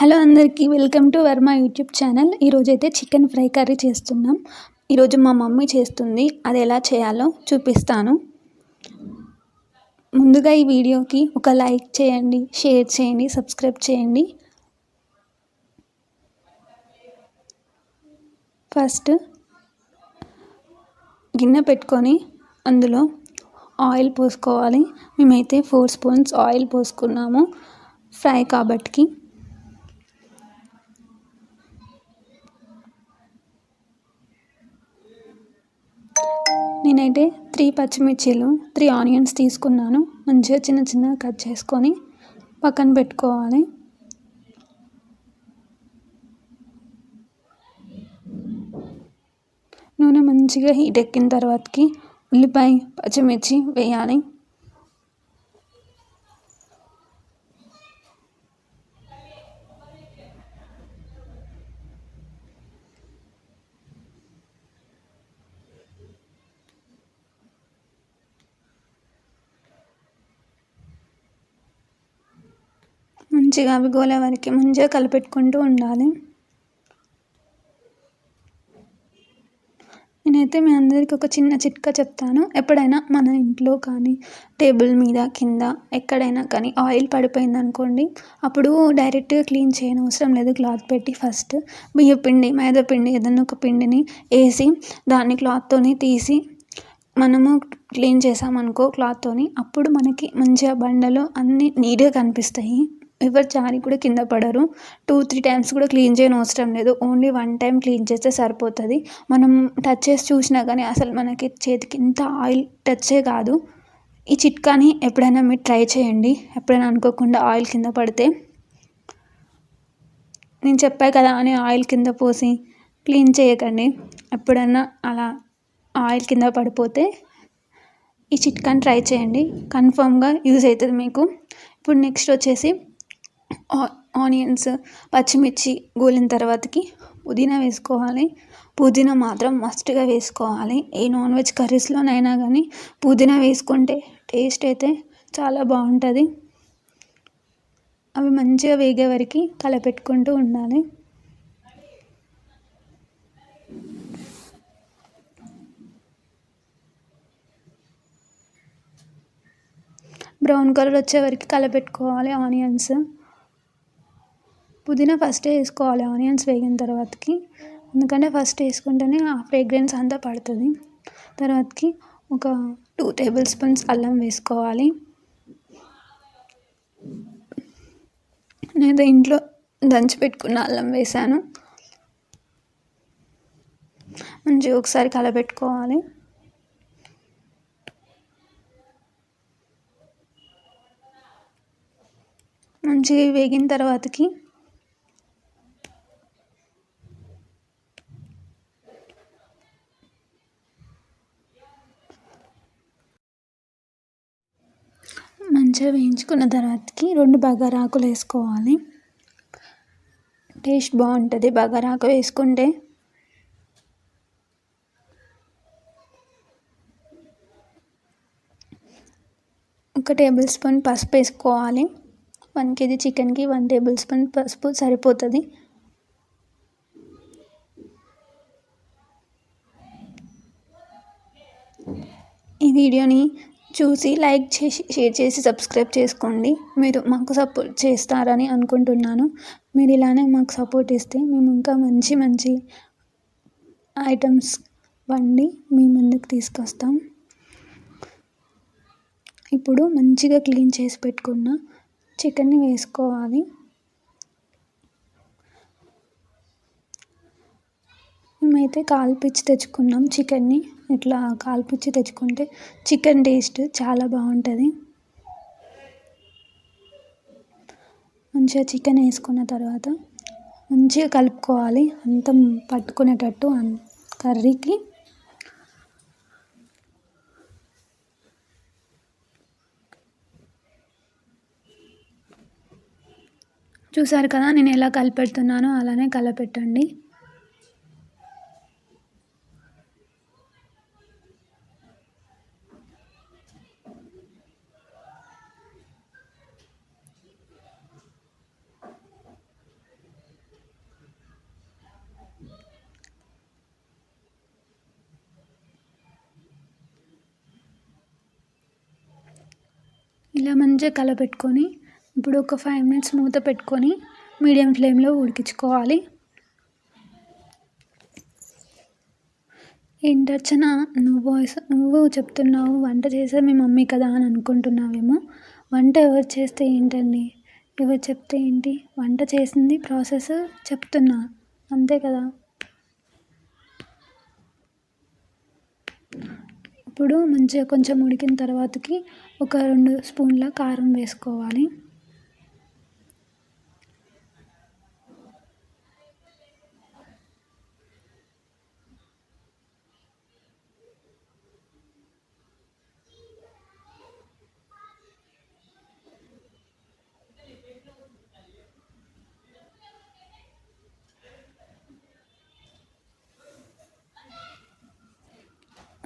Hello అందరికీ welcome to Varma YouTube channel. ఈరోజైతే chicken fry curry చేస్తున్నాం. ఈరోజు మా మమ్మీ చేస్తుంది, అది ఎలా చేయాలో చూపిస్తాను. ముందుగా ఈ వీడియోకి ఒక లైక్ చేయండి, షేర్ చేయండి, సబ్స్క్రైబ్ చేయండి. ఫస్ట్ గిన్నె పెట్టుకొని అందులో ఆయిల్ పోసుకోవాలి. మేమైతే 4 స్పూన్స్ ఆయిల్ పోసుకున్నాము ఫ్రై కాబట్టి. నేనైతే 3 పచ్చిమిర్చీలు 3 ఆనియన్స్ తీసుకున్నాను. మంచిగా చిన్న చిన్నగా కట్ చేసుకొని పక్కన పెట్టుకోవాలి. నూనె మంచిగా హీట్ ఎక్కిన తర్వాతకి ఉల్లిపాయ పచ్చిమిర్చి వేయాలి. మంచిగా అవి గోలే వరకు మంచిగా కలిపెట్టుకుంటూ ఉండాలి. నేనైతే మీ అందరికీ ఒక చిన్న చిట్కా చెప్తాను. ఎప్పుడైనా మన ఇంట్లో కానీ టేబుల్ మీద కింద ఎక్కడైనా కానీ ఆయిల్ పడిపోయింది అనుకోండి, అప్పుడు డైరెక్ట్గా క్లీన్ చేయనవసరం లేదు. క్లాత్ పెట్టి ఫస్ట్ బియ్యపిండి మైదా పిండి ఏదైనా ఒక పిండిని వేసి దాన్ని క్లాత్తోని తీసి మనము క్లీన్ చేసామనుకో క్లాత్తోని, అప్పుడు మనకి మంచిగా బండలు అన్నీ నీట్గా కనిపిస్తాయి. ఎవరు జారి కూడా కింద పడరు. 2-3 టైమ్స్ కూడా క్లీన్ చేయనవసరం లేదు. ఓన్లీ 1 టైం క్లీన్ చేస్తే సరిపోతుంది. మనం టచ్ చేసి చూసినా కానీ అసలు మనకి చేతికి ఇంత ఆయిల్ టచ్చే కాదు. ఈ చిట్కాని ఎప్పుడైనా మీరు ట్రై చేయండి. ఎప్పుడైనా అనుకోకుండా ఆయిల్ కింద పడితే, నేను చెప్పాను కదా అని ఆయిల్ కింద పోసి క్లీన్ చేయకండి. ఎప్పుడన్నా అలా ఆయిల్ కింద పడిపోతే ఈ చిట్కాని ట్రై చేయండి, కన్ఫామ్గా యూజ్ అవుతుంది మీకు. ఇప్పుడు నెక్స్ట్ వచ్చేసి ఆనియన్స్ పచ్చిమిర్చి గోలిన తర్వాతకి పుదీనా వేసుకోవాలి. పుదీనా మాత్రం మస్ట్గా వేసుకోవాలి. ఏ నాన్ వెజ్ కర్రీస్లోనైనా కానీ పుదీనా వేసుకుంటే టేస్ట్ అయితే చాలా బాగుంటుంది. అవి మంచిగా వేగే వరకు కలపెట్టుకుంటూ ఉండాలి. బ్రౌన్ కలర్ వచ్చే వరకు కలపెట్టుకోవాలి ఆనియన్స్. పుదీనా ఫస్టే వేసుకోవాలి ఆనియన్స్ వేగిన తర్వాతకి, ఎందుకంటే ఫస్ట్ వేసుకుంటేనే ఆ ఫ్రేగ్రెన్స్ అంతా పడుతుంది. తర్వాతకి ఒక 2 టేబుల్ స్పూన్స్ అల్లం వేసుకోవాలి. నేను ఇంట్లో దంచి పెట్టుకున్న అల్లం వేసాను. మంచిగా ఒకసారి కలపెట్టుకోవాలి. మంచిగా వేగిన తర్వాతకి మంచిగా వేయించుకున్న తర్వాతకి 2 బగారాకులు వేసుకోవాలి. టేస్ట్ బాగుంటుంది బగారాకు వేసుకుంటే. ఒక టేబుల్ స్పూన్ పసుపు వేసుకోవాలి. 1 kg చికెన్కి 1 టేబుల్ స్పూన్ పసుపు సరిపోతుంది. ఈ వీడియోని చూసి లైక్ చేసి షేర్ చేసి సబ్స్క్రైబ్ చేసుకోండి. మీరు మాకు సపోర్ట్ చేస్తారని అనుకుంటున్నాను. మీరు ఇలానే మాకు సపోర్ట్ ఇస్తే మేము ఇంకా మంచి మంచి ఐటమ్స్ వండి మీ ముందుకు తీసుకొస్తాం. ఇప్పుడు మంచిగా క్లీన్ చేసి పెట్టుకున్న చికెన్ని వేసుకోవాలి. మేమైతే కాల్పిచ్చి తెచ్చుకున్నాం చికెన్ని. ఇట్లా కాల్పిచ్చి తెచ్చుకుంటే చికెన్ టేస్ట్ చాలా బాగుంటుంది. మంచిగా చికెన్ వేసుకున్న తర్వాత మంచిగా కలుపుకోవాలి, అంతా పట్టుకునేటట్టు కర్రీకి. చూసారు కదా నేను ఎలా కలిపెడుతున్నానో అలానే కలపెట్టండి. ఇలా మంచిగా కలపెట్టుకొని ఇప్పుడు ఒక 5 మినిట్స్ మూత పెట్టుకొని మీడియం ఫ్లేమ్లో ఉడికించుకోవాలి. ఏంటర్చన నువ్వు చెప్తున్నావు వంట చేసేది మీ మమ్మీ కదా అని అనుకుంటున్నావేమో. వంట ఎవరు చేస్తే ఏంటండి, ఎవరు చెప్తే ఏంటి, వంట చేసింది ప్రాసెస్ చెప్తున్నా అంతే కదా. ఇప్పుడు మంచిగా కొంచెం ఉడికిన తర్వాతకి ఒక 2 స్పూన్ల కారం వేసుకోవాలి.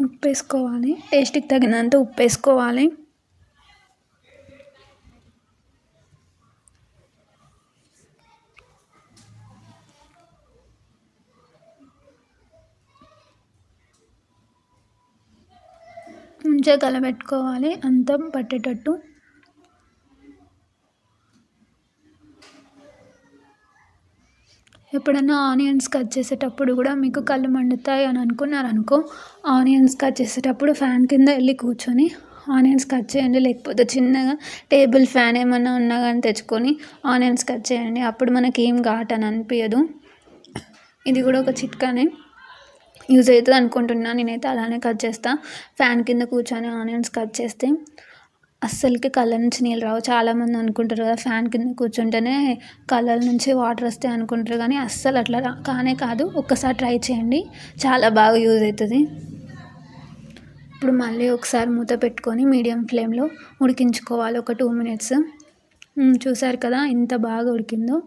ఉప్పు వేసుకోవాలి, టేస్ట్కి తగినంత ఉప్పు వేసుకోవాలి. మంచిగా కలబెట్టుకోవాలి అంతా పట్టేటట్టు. ఎప్పుడైనా ఆనియన్స్ కట్ చేసేటప్పుడు కూడా మీకు కళ్ళు మండుతాయి అని అనుకున్నారనుకో, ఆనియన్స్ కట్ చేసేటప్పుడు ఫ్యాన్ కింద వెళ్ళి కూర్చొని ఆనియన్స్ కట్ చేయండి. లేకపోతే చిన్నగా టేబుల్ ఫ్యాన్ ఏమన్నా ఉన్నా కానీ తెచ్చుకొని ఆనియన్స్ కట్ చేయండి. అప్పుడు మనకి ఏం ఘాటు అని అనిపించదు. ఇది కూడా ఒక చిట్కానే, యూజ్ అవుతుంది అనుకుంటున్నాను. నేనైతే అలానే కట్ చేస్తాను. ఫ్యాన్ కింద కూర్చొని ఆనియన్స్ కట్ చేస్తే అస్సలకి కళ్ళ నుంచి నీళ్ళు రావు. చాలామంది అనుకుంటారు కదా ఫ్యాన్ కింద కూర్చుంటేనే కళ్ళ నుంచి వాటర్ వస్తాయి అనుకుంటారు, కానీ అస్సలు అట్లా కానే కాదు. ఒక్కసారి ట్రై చేయండి, చాలా బాగా యూజ్ అవుతుంది. ఇప్పుడు మళ్ళీ ఒకసారి మూత పెట్టుకొని మీడియం ఫ్లేమ్లో ఉడికించుకోవాలి ఒక 2 మినిట్స్. చూసారు కదా ఎంత బాగా ఉడికిందో.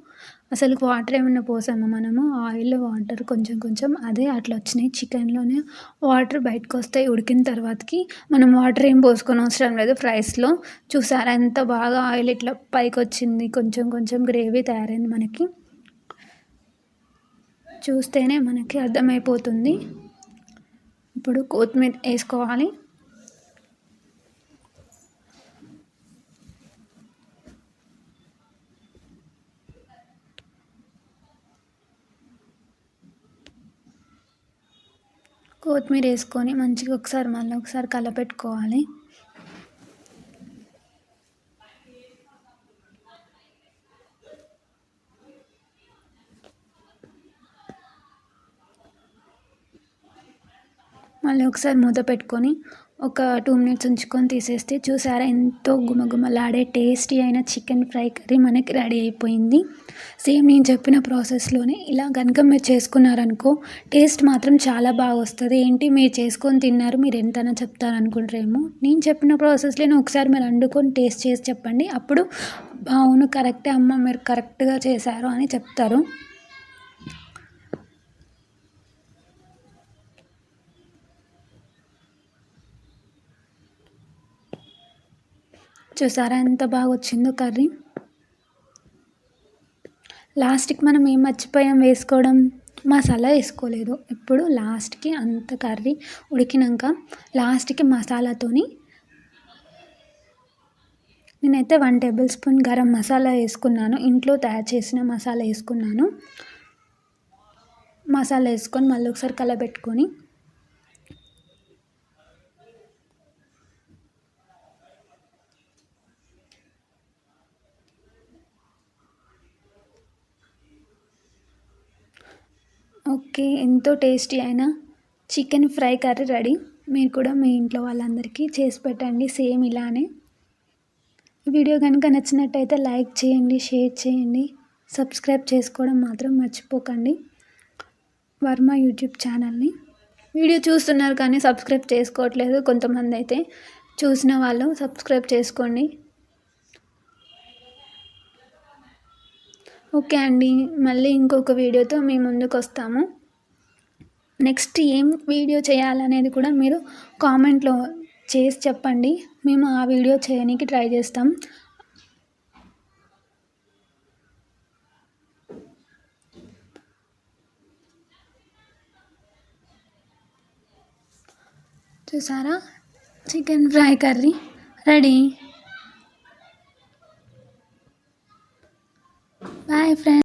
అసలు వాటర్ ఏమన్నా పోసామా మనము, ఆయిల్ వాటర్ కొంచెం కొంచెం అదే అట్లా వచ్చినాయి. చికెన్లోనే వాటర్ బయటకు వస్తాయి ఉడికిన తర్వాతకి. మనం వాటర్ ఏం పోసుకొని అవసరం లేదు ఫ్రైస్లో. చూసారా ఎంత బాగా ఆయిల్ ఇట్లా పైకి వచ్చింది, కొంచెం కొంచెం గ్రేవీ తయారైంది. మనకి చూస్తేనే మనకి అర్థమైపోతుంది. ఇప్పుడు కొత్తిమీర వేసుకోవాలి. కొత్తిమీర వేసుకొని మంచిగా మళ్ళీ ఒకసారి కలపెట్టుకోవాలి. మళ్ళీ ఒకసారి మూత పెట్టుకొని ఒక 2 మినిట్స్ ఉంచుకొని తీసేస్తే చూసారా ఎంతో గుమగుమలాడే టేస్టీ అయిన చికెన్ ఫ్రై కర్రీ మనకి రెడీ అయిపోయింది. సేమ్ నేను చెప్పిన ప్రాసెస్లోనే ఇలా కనుక మీరు చేసుకున్నారనుకో టేస్ట్ మాత్రం చాలా బాగా వస్తుంది. ఏంటి మీరు చేసుకొని తిన్నారు, మీరు ఎంతైనా చెప్తారనుకుంటారేమో. నేను చెప్పిన ప్రాసెస్లోనే ఒకసారి మీరు వండుకొని టేస్ట్ చేసి చెప్పండి. అప్పుడు అవును కరెక్టే అమ్మ, మీరు కరెక్ట్గా చేశారు అని చెప్తారు. చూసారా ఎంత బాగా వచ్చిందో కర్రీ. లాస్ట్కి మనం ఏం మర్చిపోయాం వేసుకోవడం, మసాలా వేసుకోలేదు. ఇప్పుడు లాస్ట్కి అంత కర్రీ ఉడికినాక లాస్ట్కి మసాలాతోని నేనైతే 1 టేబుల్ స్పూన్ గరం మసాలా వేసుకున్నాను. ఇంట్లో తయారు చేసిన మసాలా వేసుకున్నాను. మసాలా వేసుకొని మళ్ళీ ఒకసారి కలబెట్టుకొని ఓకే, ఎంతో టేస్టీ అయిన చికెన్ ఫ్రై కర్రీ రెడీ. మీరు కూడా మీ ఇంట్లో వాళ్ళందరికీ చేసి పెట్టండి సేమ్ ఇలానే. వీడియో కనుక నచ్చినట్టయితే లైక్ చేయండి, షేర్ చేయండి, సబ్స్క్రైబ్ చేసుకోవడం మాత్రం మర్చిపోకండి వర్మ యూట్యూబ్ ఛానల్ని. వీడియో చూస్తున్నారు కానీ సబ్స్క్రైబ్ చేసుకోవట్లేదు కొంతమంది. అయితే చూసిన వాళ్ళు సబ్స్క్రైబ్ చేసుకోండి. ఓకే అండి, మళ్ళీ ఇంకొక వీడియోతో మీ ముందుకు వస్తాము. నెక్స్ట్ ఏం వీడియో చేయాలనేది కూడా మీరు కామెంట్లో చేసి చెప్పండి. మేము ఆ వీడియో చేయడానికి ట్రై చేస్తాం. చూసారా chicken fry curry ready. Bye friends.